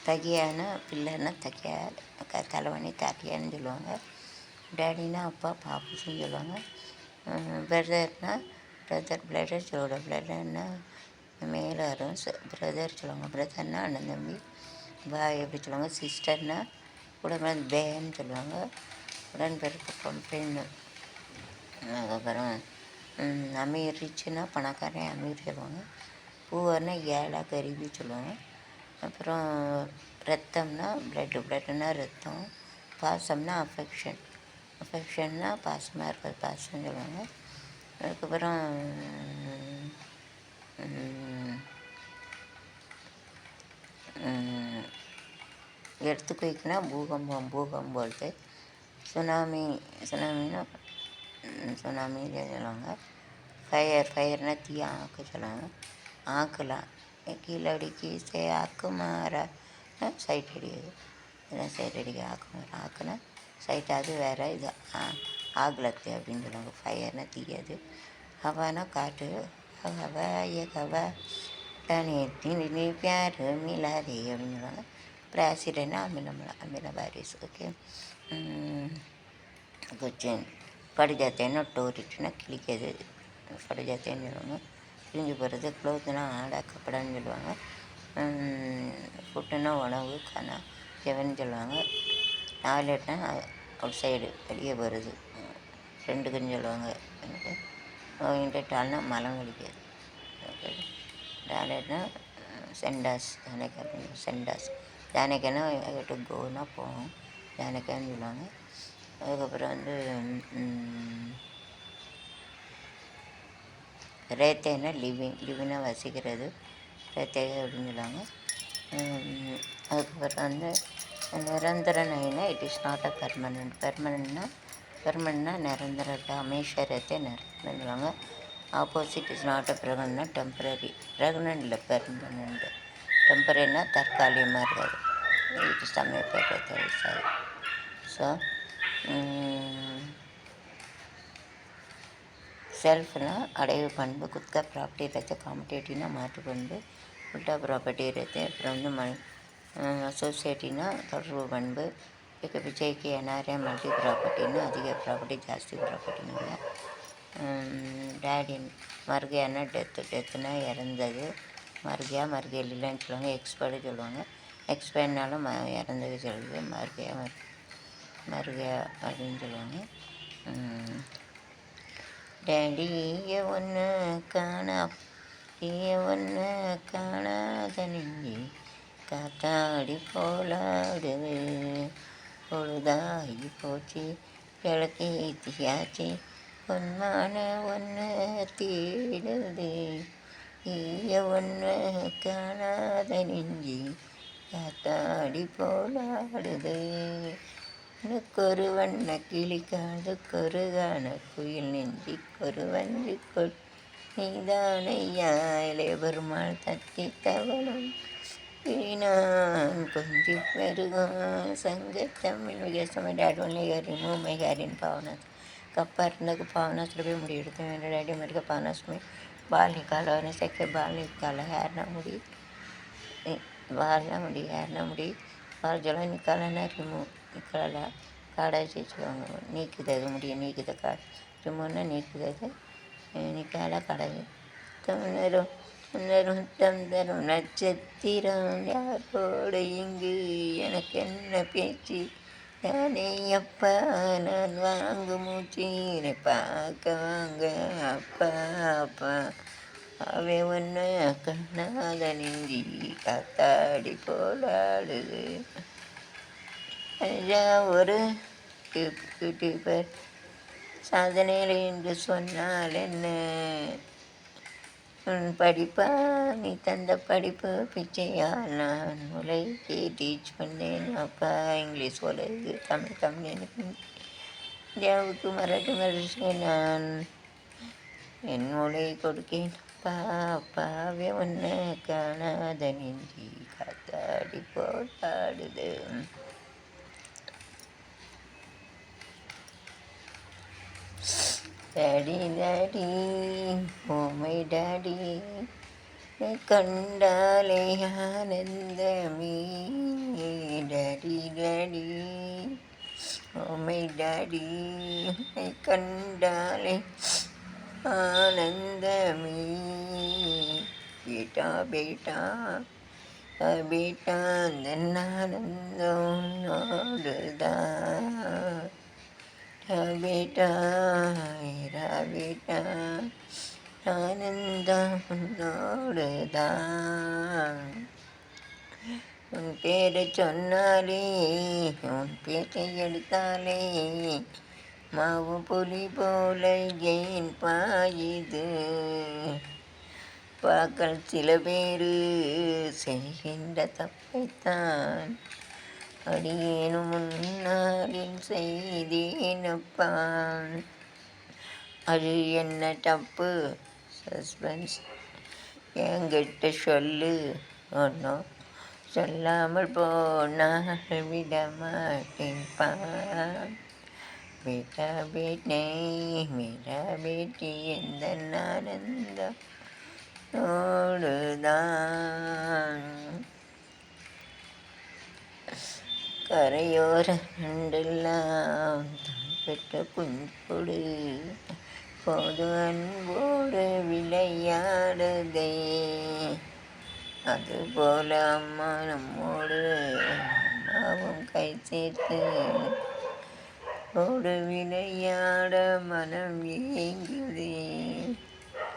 தகியானா பிள்ளைன்னா தகியா, தலைவணி தகியான்னு சொல்லுவாங்க. டேடினா அப்பா, பாப்புன்னு சொல்லுவாங்க. பிரதர்னால் பிரதர் சொல்லுவோட பிரதர்னா மேலே வரும். பிரதர் சொல்லுவாங்க. பிரதர்னால் அண்ணன் தம்பி. பாய் எப்படி சொல்லுவாங்க. சிஸ்டர்னால் உடன் பேன்னு சொல்லுவாங்க. உடன்பிறப்பு பெண்ணு. அதுக்கப்புறம் அமீர் ரிச்சுன்னா பணக்காரன் அமீர் சொல்லுவாங்க. பூவர்னா ஏழா கருவி சொல்லுவாங்க. அப்புறம் ரத்தம்னா பிளட்டுனா ரத்தம். பாசம்னா அஃபெக்ஷன்னா பாசமாக இருக்கிறது பாசம்னு சொல்லுவாங்க. அதுக்கப்புறம் எடுத்துக்குவிக்குன்னா பூகம்பம் போல்ட்டு. சுனாமின்னா சுனாமின்னு சொல்லுவாங்க. ஃபயர்னால் தீ ஆக்கு சொல்லுவாங்க. ஆக்கலாம் கீழே அடிக்கி ஆக்கு மாற சைட் அடிக்குது. இதான் சைட் அடிக்க ஆக்கு மாற. ஆக்குனா சைட், அது வேறு. இது ஆகலத்து அப்படின்னு சொல்லுவாங்க. ஃபயர்னால் தீயாது. ஹவானா காற்று. ஹவா ஹவா தனி நீ பியார் மிலாதே அப்படின்னு சொல்லுவாங்க. அப்புறம் ஆசிடன்னா அமில பாரிஸ். ஓகே. கொச்சின் படுஜாத்தேன்னா டோரிட்டுனா கிழிக்கிறது. படுஜாத்தேன்னு சொல்லுவாங்க. கிழிஞ்சு போகிறது. க்ளோத்துனா ஆடா கப்படான்னு சொல்லுவாங்க. ஃபுட்டுன்னா உணவு, கனா ஜெவன்னு சொல்லுவாங்க. டாய்லெட்னா அவுட் சைடு வெளியே போகிறது. ஃப்ரெண்டுக்குன்னு சொல்லுவாங்க. எனக்கு இன்டர்டால்னா மலம் கழிக்கிறது. ஓகே. டாய்லெட்னா சென்டாஸ், சென்டாஸ். ஜானகினா டு கோன்னா போவோம். ஜானகின்னு சொல்லுவாங்க. அதுக்கப்புறம் ரேத்தேன்னா லிவினா வசிக்கிறது. ரேத்தே அப்படின்னு சொல்லுவாங்க. அதுக்கப்புறம் நிரந்தர நைனா it is not a permanent. பெர்மனண்ட்னா நிரந்தர. அமேஷா ரேத்தே நிரந்தரன்னு சொல்லுவாங்க. ஆப்போசிட் இஸ் நாட் அ ப்ரெக்னென்ட்னா டெம்பரரி. ப்ரெக்னென்ட் இல்லை, பெர்மனண்ட். டெம்பரரினா தற்காலிகமாக இருக்காது. இது சமயப்பட்ட சாரி. ஸோ செல்ஃப்னா அடைவு பண்பு. குத்கா ப்ராப்பர்ட்டி रहते. காம்படேட்டிவ்னா மாற்று பண்பு. உல்டா ப்ராப்பர்ட்டி रहते. அப்புறம் அசோசியேட்டிவ்னா தொடர்பு பண்பு. இப்போ விஜய்க்கு நிறைய மல்டி ப்ராப்பர்ட்டின்னா அதிக ப்ராப்பர்ட்டி, ஜாஸ்தி ப்ராப்பர்ட்டினாங்க. டேடின் மர்கையானா டெத்துனா இறந்தது. மர்கை இல்லைன்னு சொல்லுவாங்க. எக்ஸ்பர்ட்டு சொல்லுவாங்க. எக்ஸ்பர்ட்னாலும் இறந்தது சொல்லுது. மர்கையா அப்படின்னு சொல்லுவாங்க. டேடி ஒன்று காணாத நெஞ்சி காத்தாடி போலாடுது. பொழுதாகி போச்சு விளக்கேத்தியாச்சு பொன்மான ஒன்று தேடுது. ஒன்று காணாத நெஞ்சி காத்தாடி போலாடுது. கொரு வண்ண கிளிக்காது கொருகான குயில் நெஞ்சி கொருவஞ்சு கொள் நீதானையா இளைய பெருமாள் தத்தி தவளும் நான் கொஞ்சி பெருகும் சங்கத்தமிழ் விகேசம். That only remove my hair in பாவனாஸ். கப்பா இருந்ததுக்கு பாவனாஸில் போய் முடி எடுத்தேன். मेरे डैडी मेरे को पावनास में बाल निकाला और ऐसे के बाल निकाला. हेयर ना मुड़ी, बाल ना मुड़ी, हेयर ना मुड़ी, बाल जला निकाला ना रिमूव निकाला. காடை வச்சுக்குவாங்க. நீக்குது, அது முடியும் நீக்குது. ரிமூவ்னா நீக்குது. அது நிக்கால கடை தரும் நட்சத்திரம் யாரோடு இங்கு எனக்கு என்ன பேச்சு. நானே அப்பா நான் வாங்கு மூச்சு பார்க்க வாங்க அப்பா அப்பா. அவை ஒன்று கண்ணாத நெஞ்சி காத்தாடி போலாடுது. ஒரு யூடியூபர் சாதனையில் என்று சொன்னால் என்ன? படிப்பா நீ தந்த படிப்பு பிச்சையா? நான் உலை டீச் பண்ணேன் அப்பா. இங்கிலீஷ் உலகு தமிழ் எனக்கு இந்தியாவுக்கு மராட்டி நான் என் மொழி கொடுக்கேன் அப்பா அப்பாவே ஒன்று காணாத நெஞ்சி காத்தாடி போராடுது. டேடி ஓ மை டேடி கண்டாலே ஆனந்தமே டாடி ஓ மை டாடி உன்னை கண்டாலே ஆனந்தமே பேட்டா பேட்டா பேட்டா ஆனந்தம் உன்னோடுதான் பேட்டா பேட்டா ஆனந்தம் உன்னோடுதான் உன் பேரை சொன்னாலே உன் பேச்சை எடுத்தாலே மாவு புலி போல ஏன் பாயுது பாக்கள் சில பேரு செய்கின்ற தப்பைத்தான் அடியேனும் முன்னாளில் செய்தேனப்பான் அது என்ன தப்பு சஸ்பென்ஸ் என்கிட்ட சொல்லு ஒன்றும் சொல்லாமல் போனால் விட மாட்டேன்பான் பேட்டா பேட்டே மேரா பேட்டி எந்த ஆனந்தம் ஓடுதான் கரையோர நண்டெல்லாம் தான் பெற்ற குஞ்சோடு போது அன்போடு விளையாடுதே அதுபோல அம்மா நம்மோடு அம்மாவும் கை சேர்த்து ஓடு விளையாட மனம் ஏங்குதே